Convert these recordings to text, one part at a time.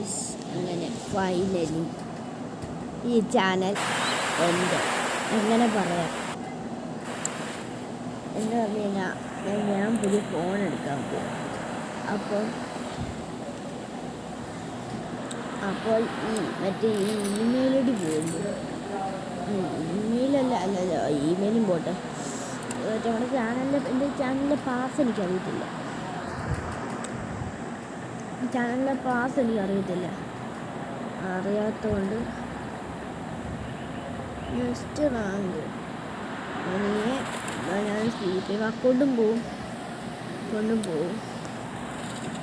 Guys, അങ്ങനെ finally ഈ channel എൻ്റെ എങ്ങനെ പറയാം എന്ന് പറഞ്ഞു കഴിഞ്ഞാൽ ഞാൻ പുതിയ ഫോൺ എടുക്കാൻ പോകും. അപ്പോൾ ഈ മറ്റേ ഇമെയിൽ ഐ ഡി പോകുമ്പോൾ ഇമെയിലും പോട്ടെ, നമ്മുടെ എൻ്റെ ചാനലിലെ പാസ് എനിക്കറിയത്തില്ല. അറിയാത്തതുകൊണ്ട് ജസ്റ്റ് റാങ്ക് ഞാൻ സ്ലീപ്പിംഗ് അക്കൗണ്ടും പോവും.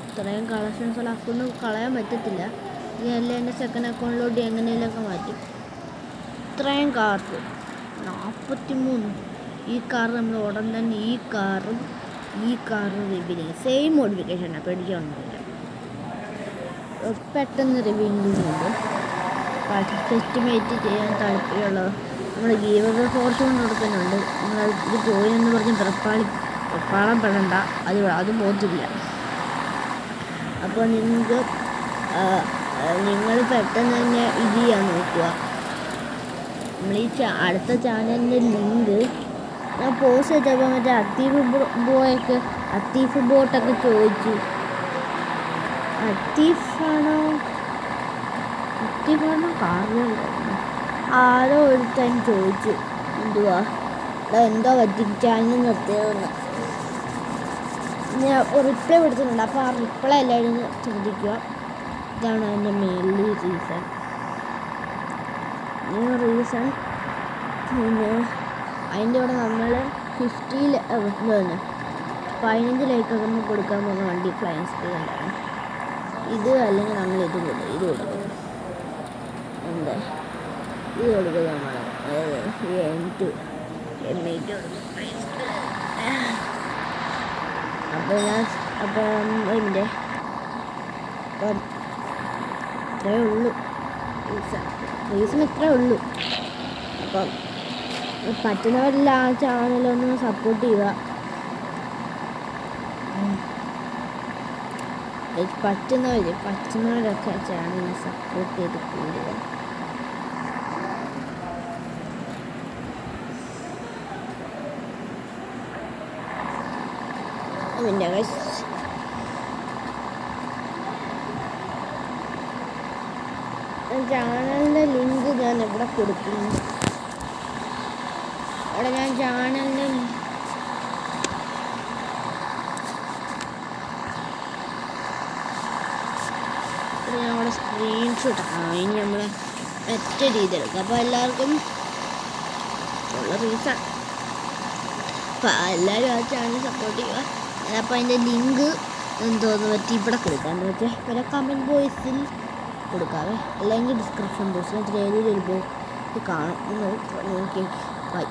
ഇത്രയും കളക്ഷൻസുള്ള അക്കൗണ്ട് കളയാൻ പറ്റത്തില്ല. ഇനി എല്ലാം എൻ്റെ സെക്കൻഡ് അക്കൗണ്ടിലോട്ട് എങ്ങനെയൊക്കെ മാറ്റും. ഇത്രയും കാർസ് 43. ഈ കാർ നമ്മൾ ഉടൻ തന്നെ ഈ കാറും റിവ്യൂ സെയിം മോഡിഫിക്കേഷനാണ്, പേടിക്കാനൊന്നുമില്ല. പെട്ടെന്ന് റിവ്യൂ എസ്റ്റിമേറ്റ് ചെയ്യാൻ താല്പര്യമുള്ളത് നമ്മൾ ഗീവർ ഫോർച്യൂൺ കൊടുക്കുന്നുണ്ട്. നിങ്ങൾ ഇത് പോയെന്ന് പറഞ്ഞ് പ്രപ്പാളം പെടണ്ട, അതും പോകത്തില്ല. അപ്പോൾ നിങ്ങൾ പെട്ടെന്ന് തന്നെ ഇത് ചെയ്യാൻ നോക്കുക. നമ്മൾ ഈ അടുത്ത ചാനലിൻ്റെ ലിങ്ക് ഞാൻ പോസ്റ്റ് ചെയ്തപ്പോൾ മറ്റേ അത്തീഫ് ബോട്ടൊക്കെ ചോദിച്ചു. അത്തീഫാണോ കാരണമുണ്ടായിരുന്നു. ആരോ ഒരുത്തൻ ചോദിച്ചു എന്തോ പറ്റി ചാനൽ നിർത്തിയതെന്ന്. ഞാൻ റിപ്ലൈ കൊടുത്തിട്ടുണ്ട്. അപ്പോൾ ആ റിപ്ലൈ എല്ലാവരും ശ്രദ്ധിക്കുക. ഇതാണ് അതിൻ്റെ മെയിൻലി റീസൺ. പിന്നെ അതിൻ്റെ കൂടെ നമ്മൾ 15 ലൈക്കൊക്കെ നമ്മൾ കൊടുക്കാൻ പോകുന്ന വണ്ടി ഫ്ലൈങ് സ്പീഡാണ്. ഇത് അല്ലെങ്കിൽ നമ്മൾ ഇത് കൊടുക്കും. എന്താ ഇത് കൊടുക്കും നമ്മൾ M8 കൊടുക്കും. ഇത്രയേ ഉള്ളൂ റീസൺ ഇത്രയേ ഉള്ളൂ. അപ്പം പറ്റുന്നവരെല്ലാം ആ ചാനലൊന്ന് സപ്പോർട്ട് ചെയ്യുക. പറ്റുന്നവരൊക്കെ ചാനൽ സപ്പോർട്ട് ചെയ്ത് കൂടുക. പിന്നെ ചാനലിൻ്റെ ലിങ്ക് ഞാൻ എവിടെ കൊടുക്കുന്നു. അവിടെ ഞാൻ ചാനലിൻ്റെ അവിടെ സ്ക്രീൻഷോട്ട് ഇനി നമ്മൾ മറ്റേ രീതി എടുക്കുക. അപ്പോൾ എല്ലാവർക്കും ഉള്ള റീസൺ എല്ലാവരും ആ ചാനൽ സപ്പോർട്ട് ചെയ്യുക. അപ്പോൾ അതിൻ്റെ ലിങ്ക് എന്തോന്ന് പറ്റി ഇവിടെ കൊടുക്കാമെന്ന് വെച്ചാൽ ഇവിടെ കമൻറ്റ് ബോക്സിൽ കൊടുക്കാവേ, അല്ലെങ്കിൽ ഡിസ്ക്രിപ്ഷൻ ബോക്സിൽ ഏതൊരു ബോക്സ് കാണും. നോക്കി ബൈ.